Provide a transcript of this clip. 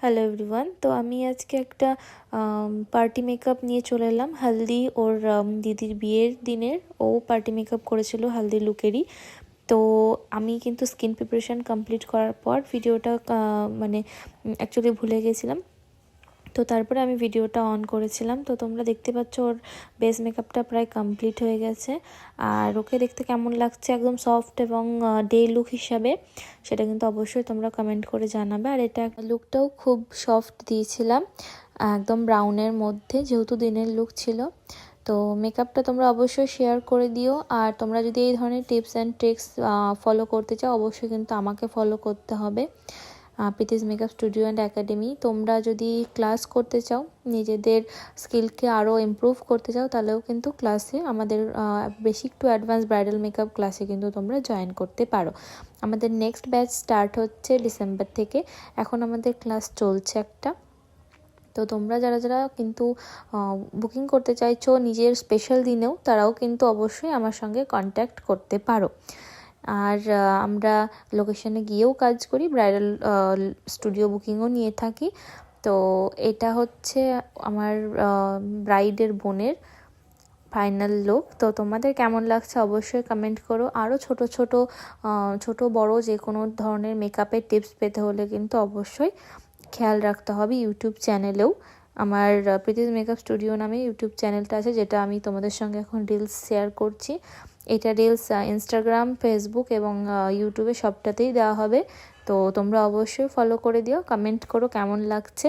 Hello everyone. তো আমি আজকে একটা পার্টি মেকআপ নিয়ে চলে এলাম। হালদি ওর দিদির বিয়ের দিনের ও পার্টি মেকআপ করেছিল হালদি লুকেরই। তো আমি কিন্তু স্কিন প্রিপারেশান কমপ্লিট করার পর ভিডিওটা মানে অ্যাকচুয়ালি ভুলে গেছিলাম। তো তারপরে আমি ভিডিওটা অন করেছিলাম। তো তোমরা দেখতে পাচ্ছ ওর বেস মেকআপটা প্রায় কমপ্লিট হয়ে গেছে। আর ওকে দেখতে কেমন লাগছে একদম সফট এবং ডে লুক হিসাবে, সেটা কিন্তু অবশ্যই তোমরা কমেন্ট করে জানাবে। আর এটা লুকটাও খুব সফট দিয়েছিলাম, একদম ব্রাউনের মধ্যে, যেহেতু দিনের লুক ছিল। তো মেকআপটা তোমরা অবশ্যই শেয়ার করে দিও। আর তোমরা যদি এই ধরনের টিপস অ্যান্ড ট্রিক্স ফলো করতে চাও, অবশ্যই কিন্তু আমাকে ফলো করতে হবে, Preeti's makeup studio and academy. তোমরা যদি ক্লাস করতে চাও, নিজেদের স্কিলকে আরও ইমপ্রুভ করতে চাও, তাহলেও কিন্তু ক্লাসে আমাদের basic to advance bridal makeup ক্লাসে কিন্তু তোমরা জয়েন করতে পারো। আমাদের নেক্সট ব্যাচ স্টার্ট হচ্ছে ডিসেম্বর থেকে। এখন আমাদের ক্লাস চলছে একটা। তো তোমরা যারা যারা কিন্তু বুকিং করতে চাইছো নিজের স্পেশাল দিনেও, তারাও কিন্তু অবশ্যই আমার সঙ্গে কন্ট্যাক্ট করতে পারো। আর আমরা লোকেশনে গিয়েও কাজ করি, ব্রাইডাল স্টুডিও বুকিংও নিয়ে থাকি। তো এটা হচ্ছে আমার ব্রাইডের বোনের ফাইনাল লুক। তো তোমাদের কেমন লাগছে অবশ্যই কমেন্ট করো। আরও ছোট বড় যে কোনো ধরনের মেকআপের টিপস পেতে হলে কিন্তু অবশ্যই খেয়াল রাখতে হবে ইউটিউব চ্যানেলেও। আমার প্রীতিস মেকআপ স্টুডিও নামে ইউটিউব চ্যানেলটা আছে, যেটা আমি তোমাদের সঙ্গে এখন রিলস শেয়ার করছি। এটা রিলস ইনস্টাগ্রাম, ফেসবুক এবং ইউটিউবে সবটাতেই দেওয়া হবে। তো তোমরা অবশ্যই ফলো করে দিও, কমেন্ট করো কেমন লাগছে।